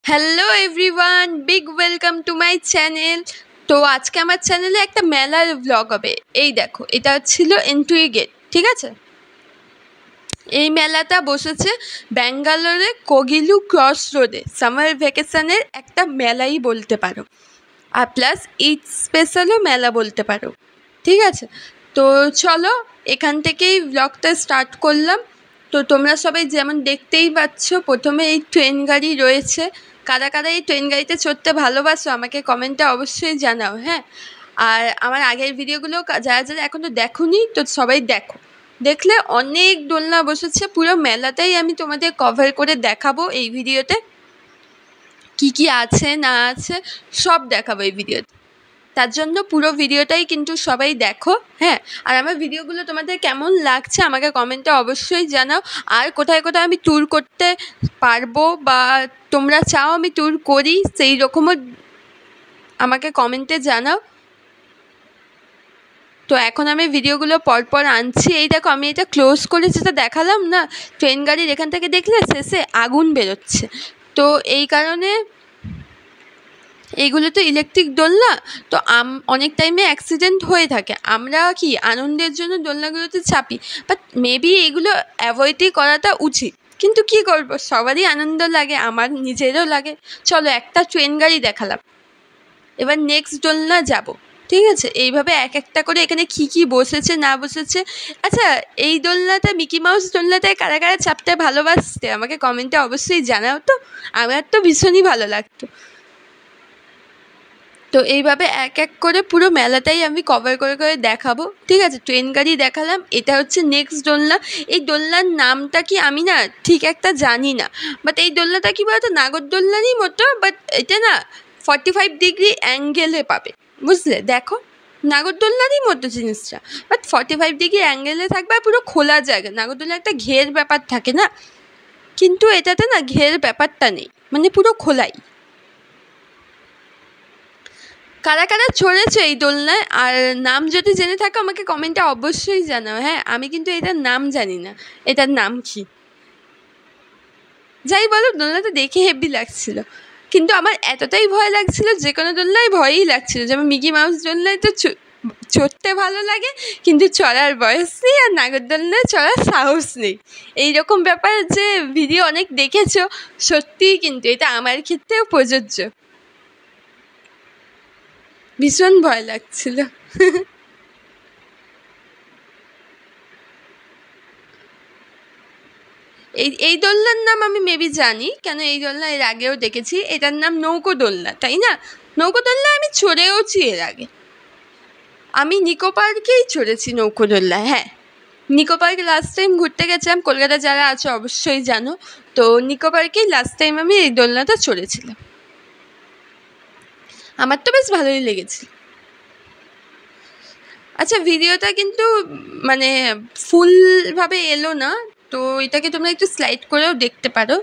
Hello everyone, big welcome to my channel. তো আজকে আমার চ্যানেলে একটা মেলার ব্লগ হবে। এই দেখো, এটা ছিল এন্ট্রি গেট, ঠিক আছে? এই মেলাটা বসেছে ব্যাঙ্গালোরে কোগিলু ক্রস রোডে। সামার ভ্যাকেশনের একটা মেলাই বলতে পারো, আর প্লাস ঈদ স্পেশালও মেলা বলতে পারো, ঠিক আছে? তো চলো এখান থেকেই ব্লগটা স্টার্ট করলাম। তো তোমরা সবাই যেমন দেখতেই পাচ্ছ, প্রথমে এই ট্রেন গাড়ি রয়েছে। কারা কারা এই ট্রেন গাড়িতে চড়তে ভালোবাসো আমাকে কমেন্টে অবশ্যই জানাও, হ্যাঁ? আর আমার আগের ভিডিওগুলো যারা যারা এখনও দেখোনি, তো সবাই দেখো। দেখলে অনেক দোলনা বসেছে, পুরো মেলাটাই আমি তোমাদের কভার করে দেখাবো এই ভিডিওতে। কি কি আছে না আছে সব দেখাবো এই ভিডিওতে। তার জন্য পুরো ভিডিওটাই কিন্তু সবাই দেখো, হ্যাঁ? আর আমার ভিডিওগুলো তোমাদের কেমন লাগছে আমাকে কমেন্টে অবশ্যই জানাও। আর কোথায় কোথায় আমি ট্যুর করতে পারবো বা তোমরা চাও আমি ট্যুর করি, সেই রকমও আমাকে কমেন্টে জানাও। তো এখন আমি ভিডিওগুলো পরপর আনছি। এই দেখো, আমি এটা ক্লোজ করে যেটা দেখালাম না, ট্রেন গাড়ির এখান থেকে দেখলে শেষে আগুন বেরোচ্ছে। তো এই কারণে এইগুলো তো ইলেকট্রিক দোলনা, তো অনেক টাইমে অ্যাক্সিডেন্ট হয়ে থাকে। আমরা কি আনন্দের জন্য দোলনাগুলোতে চাপি, বাট মেবি এগুলো অ্যাভয়েডই করাটা উচিত। কিন্তু কি করবো, সবারই আনন্দ লাগে, আমার নিজেরও লাগে। চলো একটা ট্রেন গাড়ি দেখালাম, এবার নেক্সট দোলনা যাব, ঠিক আছে? এইভাবে এক একটা করে এখানে কী কী বসেছে না বসেছে। আচ্ছা, এই দোলনাটা মিকি মাউস দোলনাটায় কারা কারা চাপতে ভালোবাসতে আমাকে কমেন্টে অবশ্যই জানাও। তো আমার তো ভীষণই ভালো লাগতো। তো এইভাবে এক এক করে পুরো মেলাটাই আমি কভার করে করে দেখাবো, ঠিক আছে? ট্রেন গাড়ি দেখালাম, এটা হচ্ছে নেক্সট দোলনা। এই দোলনার নামটা কি আমি না ঠিক একটা জানি না, বাট এই দোলনাটা কি বলতো, নাগরদোলনারই মতো, বাট এটা না 45 ডিগ্রি অ্যাঙ্গেলে পাবে, বুঝলে? দেখো, নাগরদোলনারই মতো জিনিসটা, বাট 45 ডিগ্রি অ্যাঙ্গেলে থাকবে আর পুরো খোলা জায়গা। নাগরদোলনা একটা ঘের ব্যাপার থাকে না, কিন্তু এটাতে না ঘের ব্যাপারটা নেই, মানে পুরো খোলাই। কারা কারা চড়েছো এই দোলনায়, আর নাম যদি জেনে থাকো আমাকে কমেন্টে অবশ্যই জানাও, হ্যাঁ? আমি কিন্তু এটার নাম জানি না, এটার নাম কি। যাই বলো, দোলনাটা দেখে হেভি লাগছিল, কিন্তু আমার এতটাই ভয় লাগছিল, যে কোনো দোলনায় ভয়ই লাগছিল। যেমন মিকি মাউস দোলনায় তো চড়তে ভালো লাগে, কিন্তু চড়ার বয়স নেই, আর নাগরদোলনায় চড়ার সাহস নেই। এইরকম ব্যাপার যে ভিডিও অনেক দেখেছো, সত্যিই কিন্তু এটা আমার ক্ষেত্রেও প্রযোজ্য। ভীষণ ভয় লাগছিল। এই দোলনার নাম আমি মেবি জানি, কেন এই দোলনা এর আগেও দেখেছি। এটার নাম নৌকো দোলনা, তাই না? নৌকো দোলনা আমি চড়েওছি এর আগে। আমি নিকো পার্কেই চড়েছি নৌকো দোলনায়, হ্যাঁ। নিকো পার্কে লাস্ট টাইম ঘুরতে গেছিলাম, কলকাতা যারা আছো অবশ্যই জানো। তো নিকো পার্কেই লাস্ট টাইম আমি এই দোলনাটা চড়েছিলাম, আমার তো বেশ ভালোই লেগেছে। আচ্ছা, ভিডিওটা কিন্তু মানে ফুলভাবে এলো না, তো এটাকে তোমরা একটু স্লাইড করেও দেখতে পারো।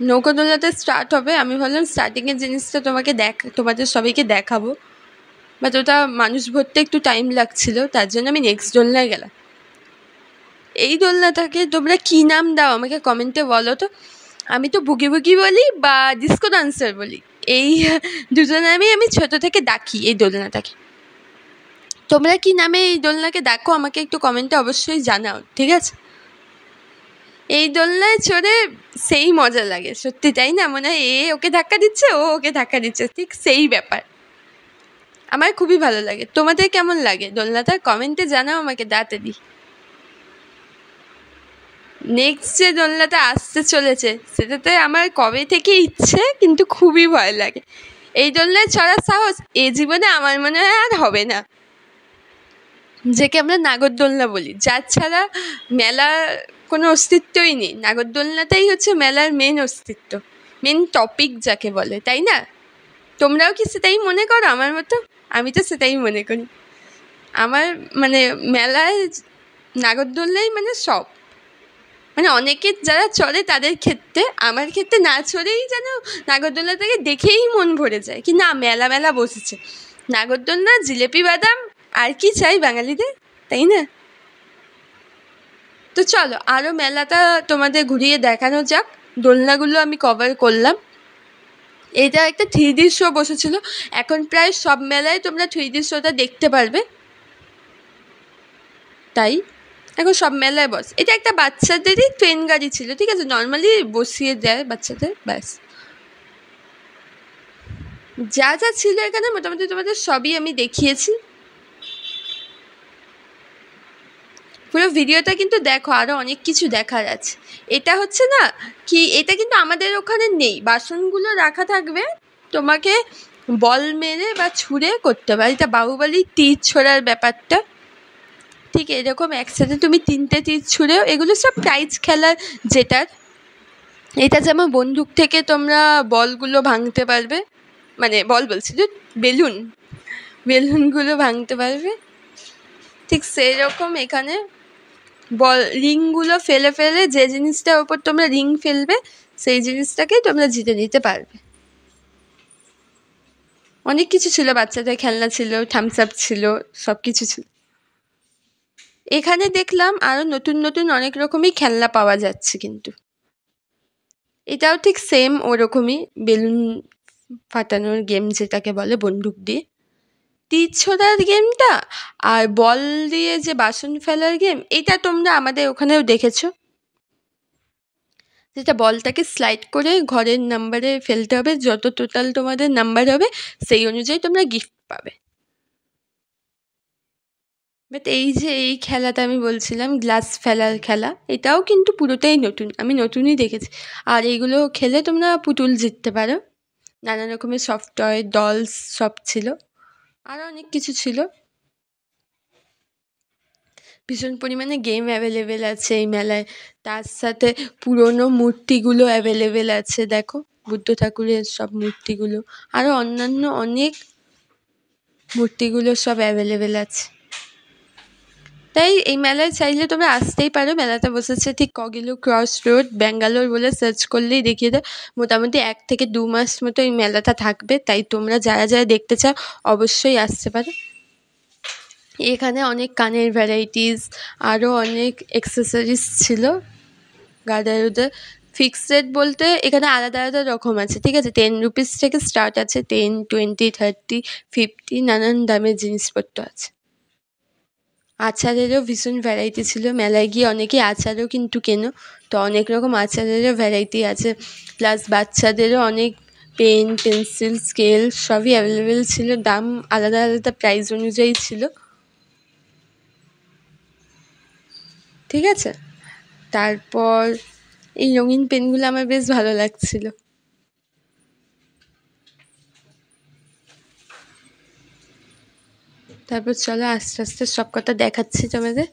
নৌকাদোলনাতে স্টার্ট হবে, আমি ভাবলাম স্টার্টিংয়ের জিনিসটা তোমাদের সবাইকে দেখাবো, বাট ওটা মানুষ ভরতে একটু টাইম লাগছিল, তার জন্য আমি নেক্সট দোলনায় গেলাম। এই দোলনাটাকে তোমরা কী নাম দাও আমাকে কমেন্টে বলো তো। আমি তো বুগি বুগি বলি বা ডিস্কো ডান্সার বলি, এই দুটো নামেই আমি ছোটো থেকে ডাকি এই দোলনাটাকে। তোমরা কী নামে এই দোলনাকে ডাকো আমাকে একটু কমেন্টে অবশ্যই জানাও, ঠিক আছে? এই দোলনায় চড়ে সেই মজা লাগে সত্যি, তাই না? মনে হয় এ ওকে ধাক্কা দিচ্ছে, ও ওকে ধাক্কা দিচ্ছে, ঠিক সেই ব্যাপার। আমার খুবই ভালো লাগে। তোমাদের কেমন লাগে দোলনাটা কমেন্টে জানাও আমাকে তাড়াতাড়ি। নেক্সট যে দোলনাটা আসতে চলেছে সেটাতে আমার কবে থেকে ইচ্ছে, কিন্তু খুবই ভয় লাগে। এই দোলনায় চড়ার সাহস এ জীবনে আমার মনে হয় আর হবে না, যেকে আমরা নাগরদোলনা বলি, যার ছাড়া মেলার কোনো অস্তিত্বই নেই। নাগরদোলনাটাই হচ্ছে মেলার মেন অস্তিত্ব, মেন টপিক যাকে বলে, তাই না? তোমরাও কি সেটাই মনে করো আমার মতো? আমি তো সেটাই মনে করি। আমার মানে মেলায় নাগরদোলনাই মানে সব, মানে অনেকে যারা চড়ে তাদের ক্ষেত্রে, আমার ক্ষেত্রে না চড়েই যেন নাগরদোলনাটাকে দেখেই মন ভরে যায় কি না, মেলা মেলা বসেছে। নাগরদোলনা, জিলেপি, বাদাম, আর কি চাই বাঙালিদের, তাই না? তো চলো আরও মেলাটা তোমাদের ঘুরিয়ে দেখানো যাক। দোলনাগুলো আমি কভার করলাম। এটা একটা 3D শো বসেছিল, এখন প্রায় সব মেলায় তোমরা 3D শোটা দেখতে পারবে, তাই এখন সব মেলায় বস। এটা একটা বাচ্চাদেরই ট্রেন গাড়ি ছিল, ঠিক আছে, নর্মালি বসিয়ে দেয় বাচ্চাদের, ব্যাস। যা যা ছিল এখানে মোটামুটি তোমাদের সবই আমি দেখিয়েছি। পুরো ভিডিওটা কিন্তু দেখো, আরও অনেক কিছু দেখার আছে। এটা হচ্ছে না কি, এটা কিন্তু আমাদের ওখানে নেই, বাসনগুলো রাখা থাকবে, তোমাকে বল মেরে বা ছুঁড়ে করতে হবে। এটা বাহুবলী তীর ছোড়ার ব্যাপারটা, ঠিক এরকম একসাথে তুমি 3টে তীর ছুঁড়েও, এগুলো সব প্রাইজ খেলার যেটার। এটা যেমন বন্দুক থেকে তোমরা বলগুলো ভাঙতে পারবে, মানে বল বলছি যে বেলুনগুলো ভাঙতে পারবে, ঠিক সেরকম এখানে বল রিংগুলো ফেলে ফেলে যে জিনিসটার ওপর তোমরা রিং ফেলবে সেই জিনিসটাকেই তোমরা জিতে নিতে পারবে। অনেক কিছু ছিল, বাচ্চাদের খেলনা ছিল, থামস আপ ছিল, সব কিছু ছিল। এখানে দেখলাম আরও নতুন নতুন অনেক রকমই খেলনা পাওয়া যাচ্ছে, কিন্তু এটাও ঠিক সেম ওরকমই, বেলুন ফাটানোর গেম যেটাকে বলে বন্দুক দিয়ে, তীর ছোড়ার গেমটা আর বল দিয়ে যে বাসন ফেলার গেম, এটা তোমরা আমাদের ওখানেও দেখেছো, যেটা বলটাকে স্লাইড করে ঘরের নাম্বারে ফেলতে হবে, যত টোটাল তোমাদের নাম্বার হবে সেই অনুযায়ী তোমরা গিফট পাবে। বাট এই যে এই খেলাটা আমি বলছিলাম গ্লাস ফেলার খেলা, এটাও কিন্তু পুরোটাই নতুন, আমি নতুনই দেখেছি। আর এইগুলো খেলে তোমরা পুতুল জিততে পারো, নানা রকমের সফট টয় ডলস সব ছিল, আরও অনেক কিছু ছিল। ভীষণ পরিমাণে গেম অ্যাভেলেবেল আছে এই মেলায়, তার সাথে পুরনো মূর্তিগুলো অ্যাভেলেবেল আছে, দেখো বুদ্ধ ঠাকুরের সব মূর্তিগুলো, আরও অন্যান্য অনেক মূর্তিগুলো সব অ্যাভেলেবেল আছে। তাই এই মেলায় চাইলে তোমরা আসতেই পারো। মেলাটা বসেছে ঠিক কগিলু ক্রস রোড, ব্যাঙ্গালোর বলে সার্চ করলেই দেখিয়ে দেয়। মোটামুটি 1 থেকে 2 মাস মতো এই মেলাটা থাকবে, তাই তোমরা যারা যারা দেখতে চাও অবশ্যই আসতে পারো। এখানে অনেক কানের ভ্যারাইটিস, আরও অনেক অ্যাক্সেসরিজ ছিল গাদারুদের। ফিক্সড রেট বলতে এখানে আলাদা আলাদা রকম আছে, ঠিক আছে, 10 রুপিস থেকে স্টার্ট আছে, 10, 20, 30, 50 নানান দামের জিনিসপত্র আছে। আচারেরও ভীষণ ভ্যারাইটি ছিল, মেলায় গিয়ে অনেকেই আচারও কিন্তু কেনো, তো অনেক রকম আচারেরও ভ্যারাইটি আছে, প্লাস বাচ্চাদেরও অনেক পেন পেন্সিল স্কেল সবই অ্যাভেলেবেল ছিল, দাম আলাদা আলাদা প্রাইস অনুযায়ী ছিল, ঠিক আছে। তারপর এই রঙিন পেনগুলো আমার বেশ ভালো লাগছিল। তারপর চলো আস্তে আস্তে সব কথা দেখাচ্ছি তোমাদের।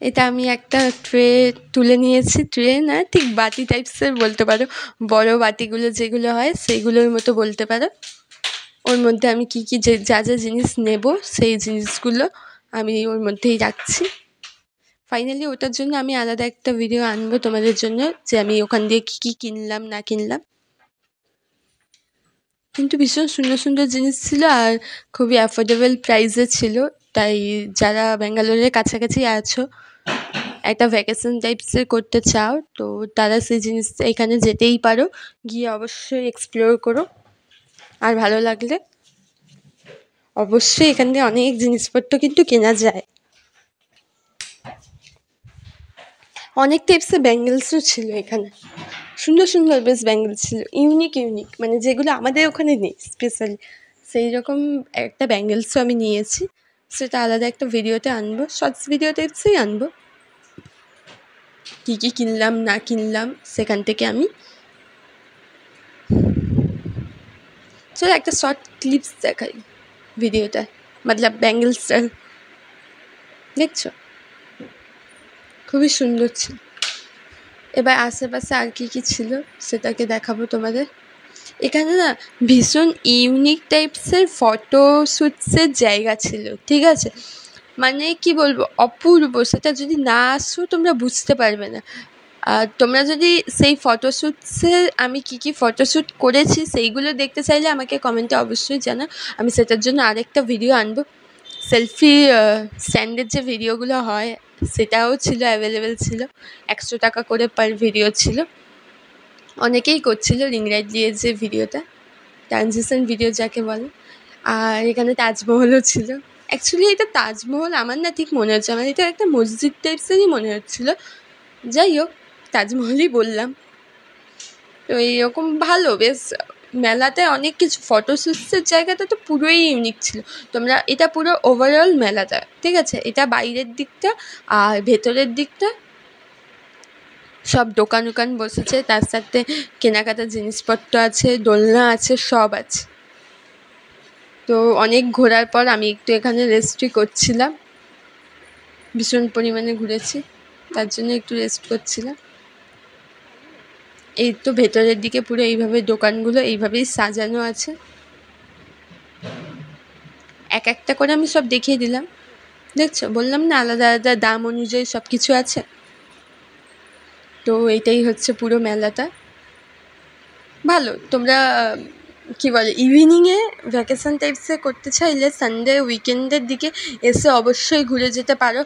এটা আমি একটা ট্রে তুলে নিয়েছি, ট্রে না ঠিক বাটি টাইপসের বলতে পারো, বড় বাটিগুলো যেগুলো হয় সেইগুলোর মতো বলতে পারো। ওর মধ্যে আমি কী কী যা যা জিনিস নেব সেই জিনিসগুলো আমি ওর মধ্যেই রাখছি। ফাইনালি ওটার জন্য আমি আলাদা একটা ভিডিও আনবো তোমাদের জন্য, যে আমি ওখান দিয়ে কী কী কিনলাম না কিনলাম। কিন্তু ভীষণ সুন্দর সুন্দর জিনিস ছিল আর খুবই অ্যাফোর্ডেবল প্রাইসে ছিল, তাই যারা ব্যাঙ্গালোরের কাছাকাছি আছো, একটা ভ্যাকেশন টাইপসের করতে চাও, তো তারা সেই জিনিস এখানে যেতেই পারো, গিয়ে অবশ্যই এক্সপ্লোর করো। আর ভালো লাগলে অবশ্যই এখান থেকে অনেক জিনিসপত্র কিন্তু কেনা যায়। অনেক টাইপসের ব্যাঙ্গেলসও ছিল এখানে, সুন্দর সুন্দর বেশ ব্যাঙ্গেলস ছিল, ইউনিক মানে যেগুলো আমাদের ওখানে নেই স্পেশালি, সেই রকম একটা ব্যাঙ্গেলসও আমি নিয়েছি। সেটা আলাদা একটা ভিডিওতে আনবো, শর্টস ভিডিও টাইপসেই আনবো, কী কী কিনলাম না কিনলাম সেখান থেকে আমি। চলো একটা শর্ট ক্লিপস দেখাই ভিডিওটা, মতলব ব্যাঙ্গেলসটা দেখছো, খুবই সুন্দর ছিল। এবার আশেপাশে আর কী কী ছিল সেটাকে দেখাবো তোমাদের। এখানে না ভীষণ ইউনিক টাইপসের ফটোশ্যুটসের জায়গা ছিল, ঠিক আছে, মানে কি বলবো, অপূর্ব, সেটা যদি না আসো তোমরা বুঝতে পারবে না। আর তোমরা যদি সেই ফটোশ্যুটসের আমি কী কী ফটোশ্যুট করেছি সেইগুলো দেখতে চাইলে আমাকে কমেন্টে অবশ্যই জানাও, আমি সেটার জন্য আরেকটা ভিডিও আনবো। সেলফি স্ট্যান্ডের যে ভিডিওগুলো হয় সেটাও ছিল, অ্যাভেলেবেল ছিল। 100 টাকা করে পার ভিডিও ছিল। অনেকেই করছিল রিং লাইট দিয়ে যে ভিডিওটা, ট্রানজিশন ভিডিও যাকে বলে। আর এখানে তাজমহলও ছিল। অ্যাকচুয়ালি এটা তাজমহল আমার না ঠিক মনে হচ্ছে, আমার এটা একটা মসজিদ টাইপসেরই মনে হচ্ছিলো। যাই হোক, তাজমহলই বললাম। তো এইরকম ভালো বেশ মেলাতে অনেক কিছু, ফটোশ্যুটসের জায়গাটা তো পুরোই ইউনিক ছিল। তোমরা এটা পুরো ওভারঅল মেলাটা, ঠিক আছে, এটা বাইরের দিকটা। আর ভেতরের দিকটা সব দোকান বসেছে, তার সাথে কেনাকাটার জিনিসপত্র আছে, দোলনা আছে, সব আছে। তো অনেক ঘোরার পর আমি একটু এখানে রেস্টই করছিলাম। ভীষণ পরিমাণে ঘুরেছি, তার জন্য একটু রেস্ট করছিলাম। এই তো ভেতরের দিকে পুরো এইভাবে দোকানগুলো এইভাবেই সাজানো আছে। এক একটা করে আমি সব দেখিয়ে দিলাম। দেখছো, বললাম না আলাদা আলাদা দাম অনুযায়ী সব কিছু আছে। তো এইটাই হচ্ছে পুরো মেলাটা। ভালো, তোমরা কী বলে ইভিনিংয়ে ভ্যাকেশন টাইপসে করতে চাইলে সানডে উইকেন্ডের দিকে এসে অবশ্যই ঘুরে যেতে পারো।